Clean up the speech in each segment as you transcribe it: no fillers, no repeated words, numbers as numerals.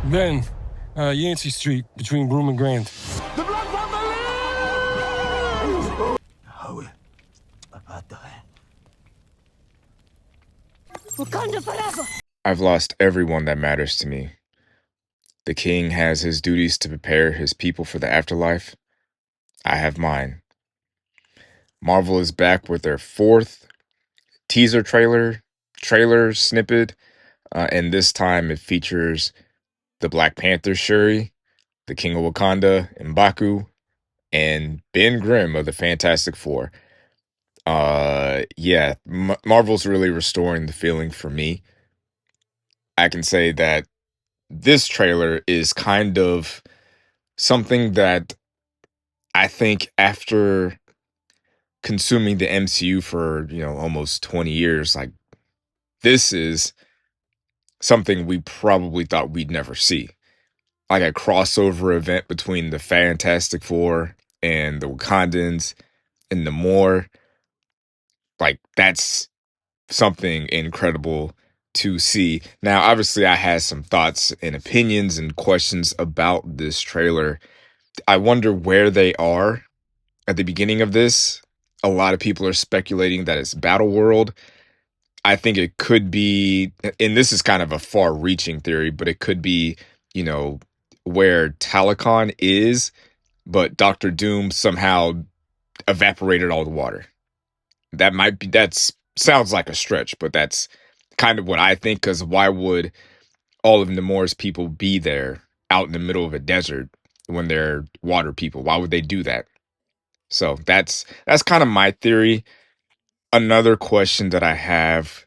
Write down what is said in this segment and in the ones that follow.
Then, Yancey Street between Broome and Grand. The Black Family! Wakanda forever! I've lost everyone that matters to me. The king has his duties to prepare his people for the afterlife. I have mine. Marvel is back with their fourth teaser trailer snippet, and this time it features the Black Panther Shuri, the King of Wakanda, M'Baku, and Ben Grimm of the Fantastic Four. Yeah, Marvel's really restoring the feeling for me. I can say that this trailer is kind of something that I think after consuming the MCU for, almost 20 years, like this is something we probably thought we'd never see. Like a crossover event between the Fantastic Four and the Wakandans and Namor. Like that's something incredible to see. Now, obviously, I had some thoughts and opinions and questions about this trailer. I wonder where they are at the beginning of this. A lot of people are speculating that it's Battle World. I think it could be, and this is kind of a far-reaching theory, but it could be, where Talicon is, but Doctor Doom somehow evaporated all the water. That sounds like a stretch, but that's kind of what I think, because why would all of Namor's people be there out in the middle of a desert when they're water people? Why would they do that? So that's kind of my theory. Another question that I have,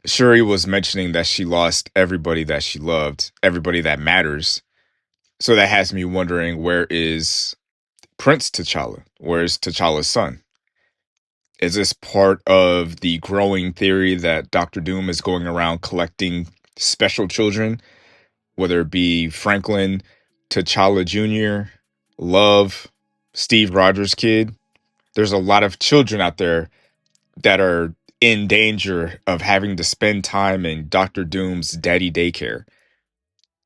Shuri was mentioning that she lost everybody that she loved, everybody that matters. So that has me wondering, where is Prince T'Challa? Where's T'Challa's son? Is this part of the growing theory that Doctor Doom is going around collecting special children, whether it be Franklin, T'Challa Jr., Love, Steve Rogers' kid? There's a lot of children out there that are in danger of having to spend time in Doctor Doom's daddy daycare.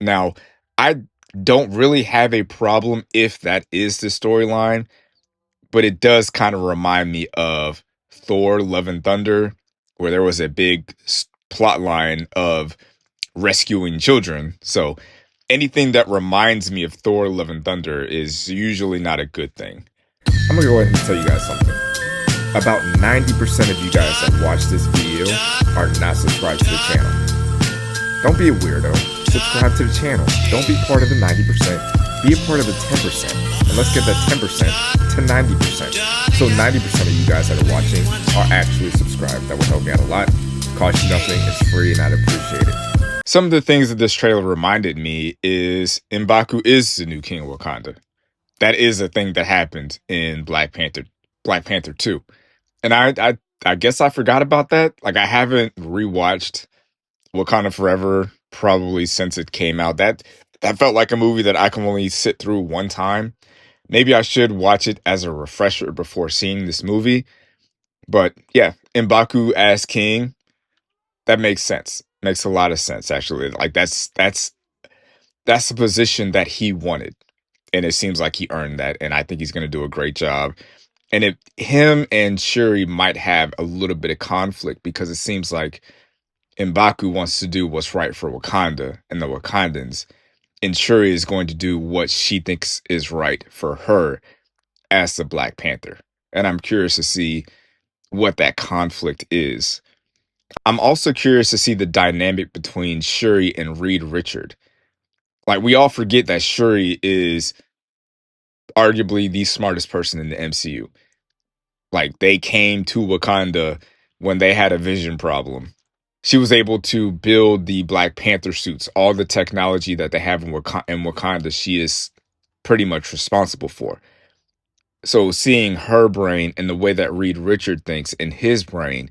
Now, I don't really have a problem if that is the storyline, but it does kind of remind me of Thor: Love and Thunder, where there was a big plot line of rescuing children. So anything that reminds me of Thor: Love and Thunder is usually not a good thing. I'm gonna go ahead and tell you guys something. About 90% of you guys that watch this video are not subscribed to the channel. Don't be a weirdo. Subscribe to the channel. Don't be part of the 90%. Be a part of the 10%. And let's get that 10% to 90%. So 90% of you guys that are watching are actually subscribed. That would help me out a lot. Cost you nothing. It's free and I'd appreciate it. Some of the things that this trailer reminded me is M'Baku is the new King of Wakanda. That is a thing that happened in Black Panther 2. And I guess I forgot about that. Like, I haven't rewatched Wakanda Forever probably since it came out. That felt like a movie that I can only sit through one time. Maybe I should watch it as a refresher before seeing this movie. But yeah, M'Baku as king, that makes sense. Makes a lot of sense, actually. Like that's the position that he wanted. And it seems like he earned that. And I think he's going to do a great job. And if him and Shuri might have a little bit of conflict, because it seems like M'Baku wants to do what's right for Wakanda and the Wakandans, and Shuri is going to do what she thinks is right for her as the Black Panther. And I'm curious to see what that conflict is. I'm also curious to see the dynamic between Shuri and Reed Richard. Like, we all forget that Shuri is arguably the smartest person in the MCU. Like, they came to Wakanda when they had a vision problem. She was able to build the Black Panther suits, all the technology that they have in Wakanda, she is pretty much responsible for. So seeing her brain and the way that Reed Richard thinks in his brain,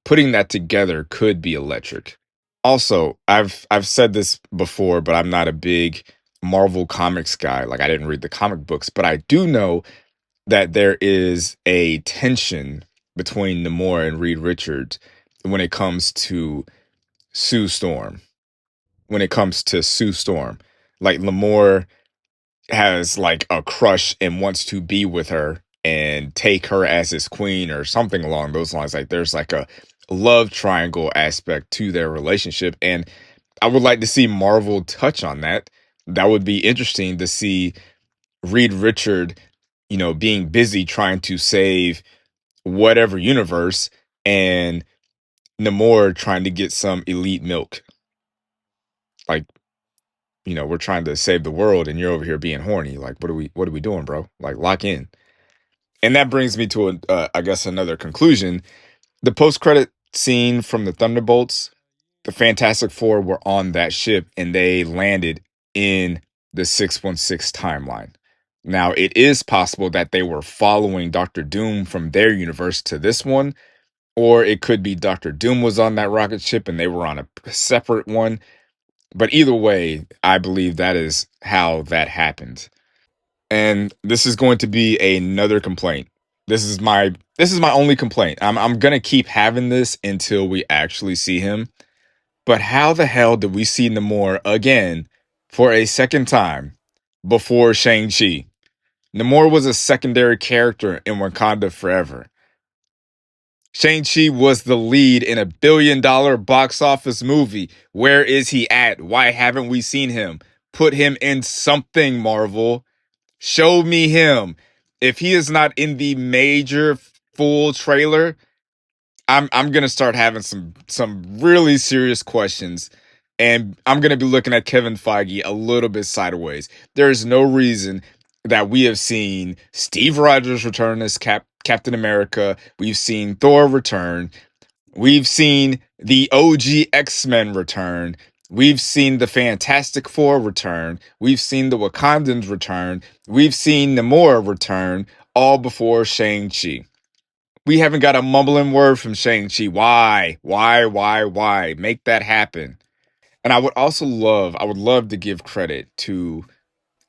putting that together could be electric. Also, I've said this before, but I'm not a big Marvel Comics guy. Like, I didn't read the comic books, but I do know that there is a tension between Namor and Reed Richards when it comes to Sue Storm. like Namor has like a crush and wants to be with her and take her as his queen or something along those lines. Like there's like a love triangle aspect to their relationship. And I would like to see Marvel touch on that. That would be interesting to see Reed Richard, being busy trying to save whatever universe and Namor trying to get some elite milk. Like, we're trying to save the world and you're over here being horny. Like, what are we doing, bro? Like, lock in. And that brings me to I guess another conclusion. The post-credit scene from the Thunderbolts, the Fantastic Four were on that ship and they landed in the 616 timeline. Now, it is possible that they were following Doctor Doom from their universe to this one, or it could be Doctor Doom was on that rocket ship and they were on a separate one. But either way, I believe that is how that happened. And this is going to be another complaint. This is my only complaint. I'm gonna keep having this until we actually see him. But how the hell did we see Namor again for a second time before Shang-Chi? Namor was a secondary character in Wakanda Forever. Shang-Chi was the lead in $1 billion box office movie. Where is he at? Why haven't we seen him? Put him in something, Marvel. Show me him. If he is not in the major full trailer, I'm gonna start having some really serious questions, and I'm gonna be looking at Kevin Feige a little bit sideways. There is no reason that we have seen Steve Rogers return as Captain America. We've seen Thor return. We've seen the OG X-Men return. We've seen the Fantastic Four return. We've seen the Wakandans return. We've seen Namor return, all before Shang-Chi. We haven't got a mumbling word from Shang-Chi. Why? Why? Make that happen. And I would love to give credit to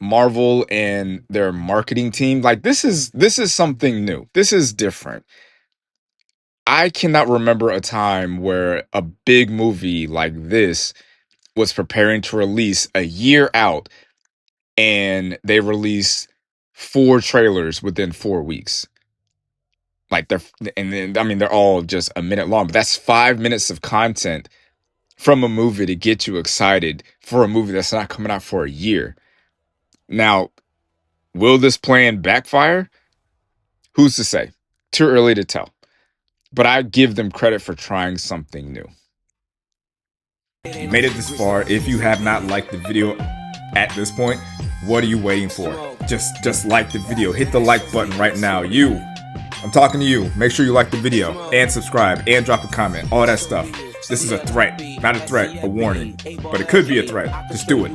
Marvel and their marketing team. Like this is something new. This is different. I cannot remember a time where a big movie like this was preparing to release a year out and they released 4 trailers within 4 weeks. Like and then I mean they're all just a minute long, but that's 5 minutes of content from a movie to get you excited for a movie that's not coming out for a year. Now, will this plan backfire? Who's to say? Too early to tell. But I give them credit for trying something new. You made it this far. If you have not liked the video at this point, what are you waiting for? Just like the video. Hit the like button right now. I'm talking to you. Make sure you like the video and subscribe and drop a comment. All that stuff. This is a threat. Not a threat, a warning. But it could be a threat. Just do it.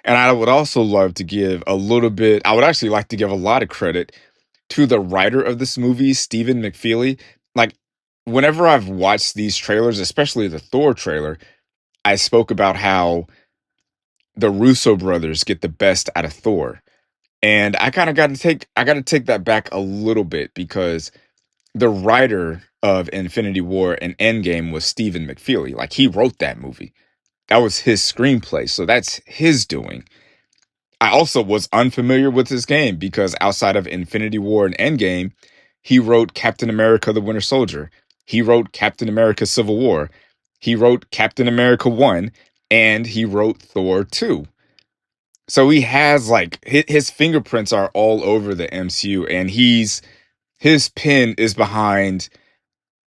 And I would also love to give a little bit, I would actually like to give a lot of credit to the writer of this movie, Stephen McFeely. Like, whenever I've watched these trailers, especially the Thor trailer, I spoke about how the Russo brothers get the best out of Thor. And I kind of got to take that back a little bit because the writer of Infinity War and Endgame was Stephen McFeely. Like he wrote that movie. That was his screenplay. So that's his doing. I also was unfamiliar with this game because outside of Infinity War and Endgame, he wrote Captain America the Winter Soldier. He wrote Captain America Civil War. He wrote Captain America 1 and he wrote Thor 2. So he has like his fingerprints are all over the MCU and his pen is behind.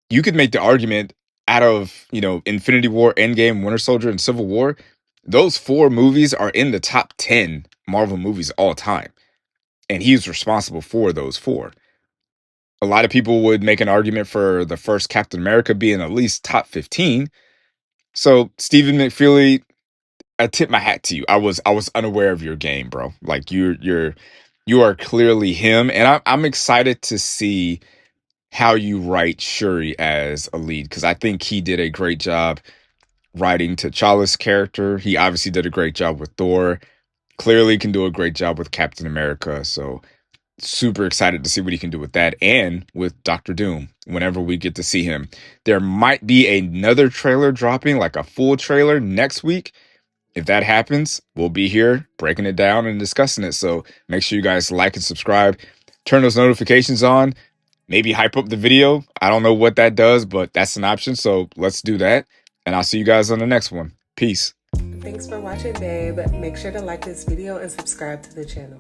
You could make the argument out of, Infinity War, Endgame, Winter Soldier, and Civil War. Those 4 movies are in the top 10 Marvel movies all time. And he's responsible for those 4. A lot of people would make an argument for the first Captain America being at least top 15. So Stephen McFeely, I tip my hat to you. I was unaware of your game, bro. Like you are clearly him, and I'm excited to see how you write Shuri as a lead because I think he did a great job writing T'Challa's character. He obviously did a great job with Thor. Clearly can do a great job with Captain America. So super excited to see what he can do with that and with Doctor Doom whenever we get to see him. There might be another trailer dropping, like a full trailer next week. if that happens, we'll be here breaking it down and discussing it. So make sure you guys like and subscribe, turn those notifications on, maybe hype up the video. I don't know what that does, but that's an option. So let's do that. And I'll see you guys on the next one. Peace. Thanks for watching, babe. Make sure to like this video and subscribe to the channel.